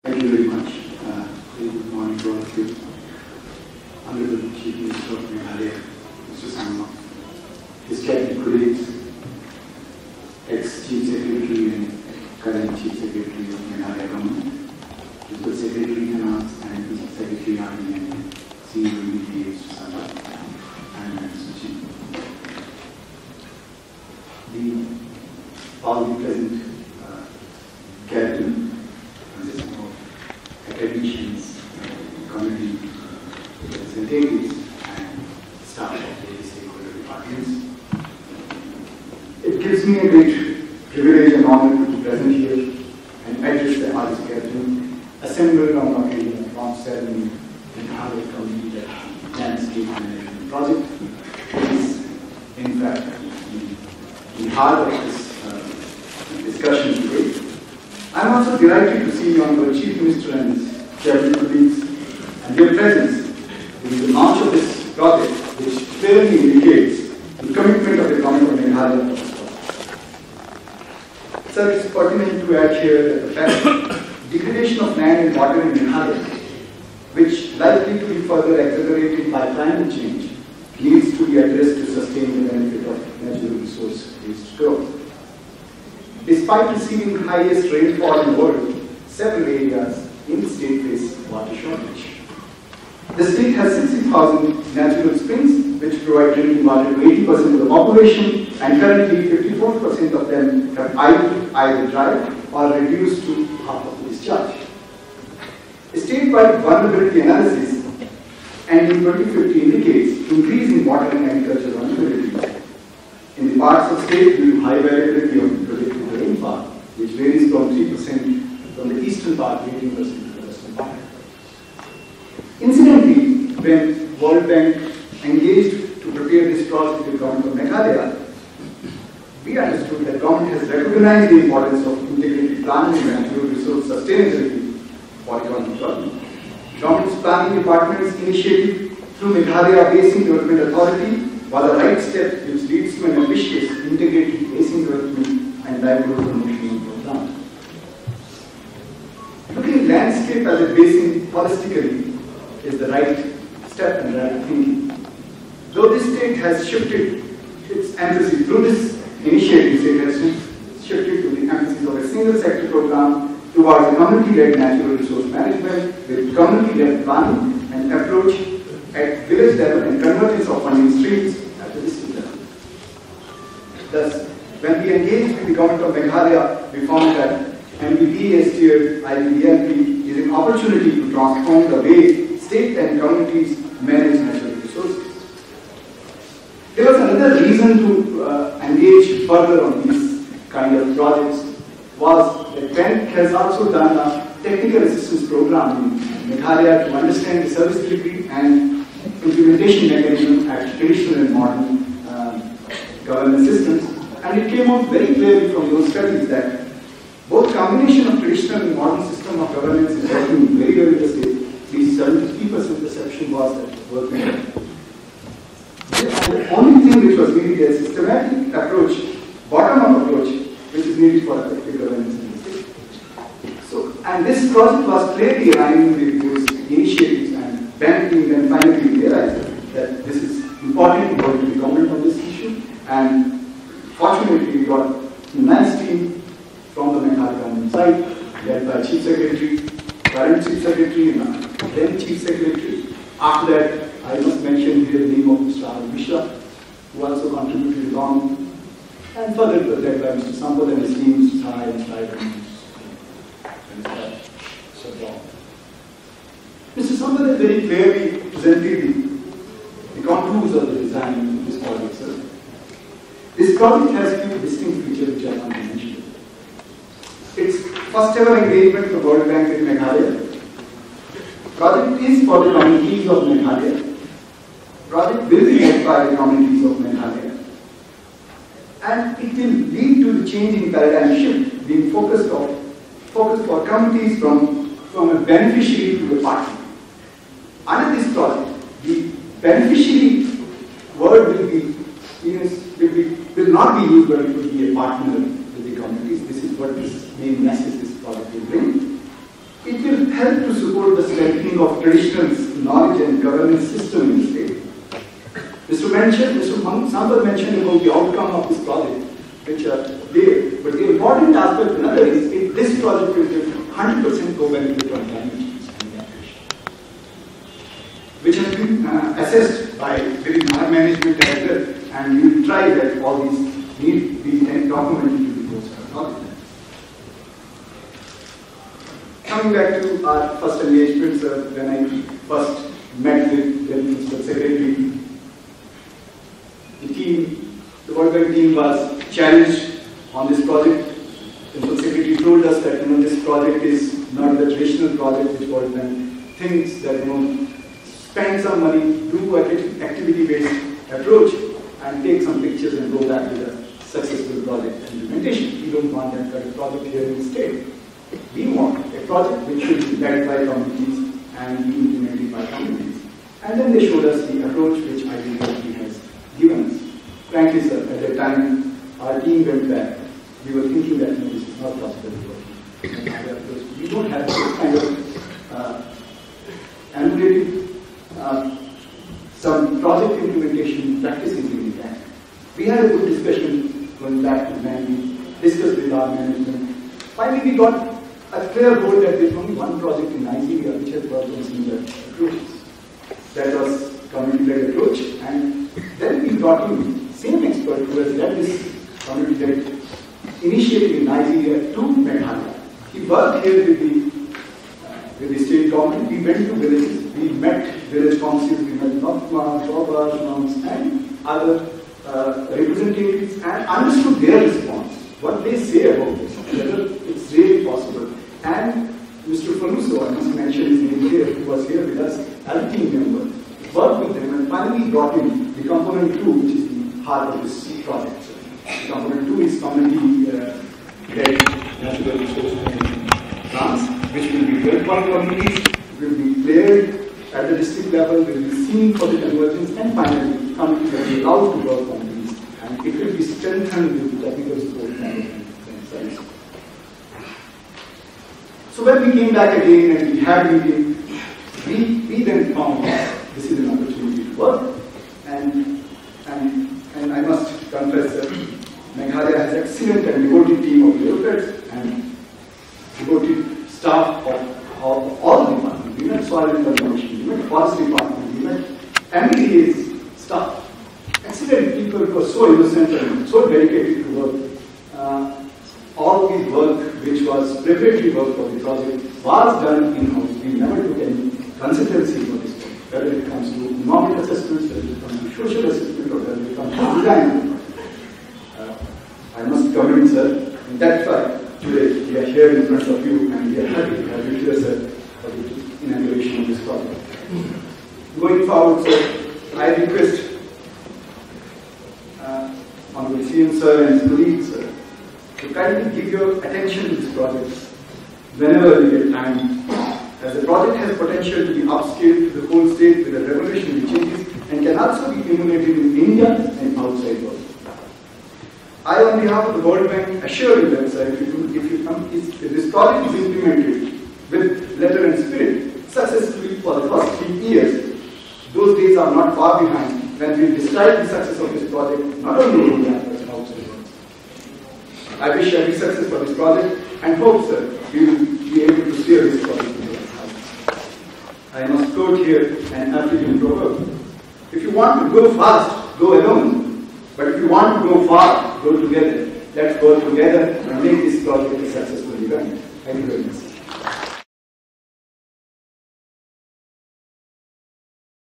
Thank you very much. Good morning to all of you. Honorable Chief Minister of Meghalaya, Mr. Sangma, his cabinet colleagues, ex-Chief Secretary and current Chief Secretary of Meghalaya Government, Mr. Secretary Finance and Mr. Secretary Army and CEO MBDA, Mr. Sangma, and Mr. Shri. All the present cabinet, academicians, community representatives, and staff of various stakeholder departments. It gives me a great privilege and honor to be present here and address the Arts Gathering assembled on the occasion of launch ceremony and how it completed landscape management project. It is, in fact, the heart of this discussion today. I am also delighted to see Honorable Chief Minister and his cabinet colleagues and their presence in the launch of this project, which clearly indicates the commitment of the Government of Meghalaya to this project. Sir, it is pertinent to add here that the fact degradation of land and water in Meghalaya, which likely to be further accelerated by climate change, needs to be addressed to sustain the benefit of natural resource-based growth. Despite receiving the highest rainfall in the world, several areas in the state face water shortage. The state has 60,000 natural springs which provide drinking water to 80% of the population, and currently 54% of them have either dried or reduced to half of the discharge. A statewide vulnerability analysis ending 2050 indicates increase in water and agriculture vulnerability in the parts of state due to high variability of projected rainfall, which varies from 3% from the eastern part, 18% to the western part. Incidentally, when World Bank engaged to prepare this project with the Government of Meghalaya, we understood that government has recognized the importance of integrated planning and natural resource sustainability for economic development. Government's planning department's initiative through Meghalaya Basin Development Authority was the right step which leads to an ambitious integrated basin development and livelihood promotion program. Looking at landscape as a basin holistically is the right step and right thinking. Though this state has shifted its emphasis through this initiative, it has shifted to the emphasis of a single sector program towards a community-led natural resource management with community-led planning and approach at village level and convergence of funding streams at the district level. Thus, when we engaged with the Government of Meghalaya, we found that MBDA steered CLLMP is an opportunity to transform the way state and communities manage natural resources. There was another reason to engage further on these kind of projects was that Bank has also done a technical assistance program in Meghalaya to understand the service delivery and implementation mechanism at traditional and modern governance systems, and it came out very clearly from those studies that both combination of traditional and modern system of governance is working very well in the state. At least 73% perception was that it was working well. The only thing which was needed is a systematic approach, bottom-up approach, which is needed for effective governance in the state. So, and this project was clearly aligning with those initiatives, and Bank team then finally realized that this is important to work with the government on this issue, and fortunately we got a nice team from the Meghalaya government side, led by Chief Secretary, current Chief Secretary, and then Chief Secretary. After that, I must mention here the name of Mr. Mishra, who also contributed along, and further led by Mr. Sampad and his team, Mr. Sai and Shri, and Mr. Mr. Sampad has very clearly presented the contours of the design of this project, sir. This project has few distinct features which I want to mention. Its first ever engagement with the World Bank in Meghalaya. Project is for the communities of Meghalaya. Project will be led by the communities of Meghalaya. And it will lead to the change in paradigm shift, being focused for communities from a beneficiary to a partner. Under this project, the beneficiary word will not be used, but it will be a partner with the communities. This is what this main message this project will bring. It will help to support the strengthening of traditional knowledge and governance system in the state. Mr. Sampal mentioned about the outcome of this project, which are there. But the important aspect, another is, if this project will give 100% co-benefit on climate change and adaptation, which has been assessed by within our management as well, and we will try that all these need be documented to the post of knowledge. Coming back to our first engagement, when I first met with the Principal Secretary, the team, the World Bank team was challenged on this project. The Principal Secretary told us that this project is not the traditional project which World Bank thinks that spend some money, do an activity-based approach, and take some pictures and go back with a successful project implementation. We don't want that kind of project here in the state. We want a project which should be led by communities and be implemented by communities. And then they showed us the approach which IBDA has given us. Frankly, sir, at that time, our team went back. We were thinking that this is not possible to work. We don't have this kind of emulative some project implementation practices in the bank. We had a good discussion going back to when we discussed with our management. Finally, we got a clear goal that there's only one project in Nigeria which has worked on similar approaches. That was community-led approach, and then we brought in same expert who has led this community-led initiative in Nigeria to Meghalaya. He worked here with the state government. We went to villages, we met village councils, we met Dogra, Dogra, and other representatives, and understood their response, what they say about this, whether it's really possible. And Mr. Faluso, I must mention his name here, who was here with us as a team member, worked with them and finally brought in the component 2, which is the heart of this project. The component 2 is community-led natural resource management plans, which will be built by communities, will be cleared at the district level, will be seen for the convergence, and finally communities will be allowed to work on these, and it will be strengthened with technical support management themselves. So when we came back again and we had a meeting, we then found this is an opportunity to work, and I must confess that Meghalaya has an excellent and devoted team of bureaucrats and devoted staff of all the departments. We met soil and conservation, we met forest department, we met MBDA's staff. Excellent people who are so innocent and so dedicated to work. All the work which was preparatory work for the project was done in-house. We never took any consultancy for this work, whether it comes to environment assessments, whether it comes to social assessment, or whether it comes to design. I must commend, sir, and that's why today we are here in front of you, and we are happy to have you here, sir, for the inauguration of this project. Going forward, sir, I request Honorable CM, sir, and his colleagues, sir, to kindly give your attention to this project whenever you get time, as the project has potential to be upscaled to the whole state with a revolutionary changes and can also be emulated in India and outside world. I, on behalf of the World Bank, assure you that, sir, if this project is implemented with letter and spirit successfully for the first 3 years, those days are not far behind when we describe the success of this project, not only in India, but outside the world. I wish every success for this project and hope, sir, we will be able to steer this project to the house. I must quote here an African proverb. If you want to go fast, go alone. But if you want to go far, go together. Let's work together and make this project a successful event. Thank you very much.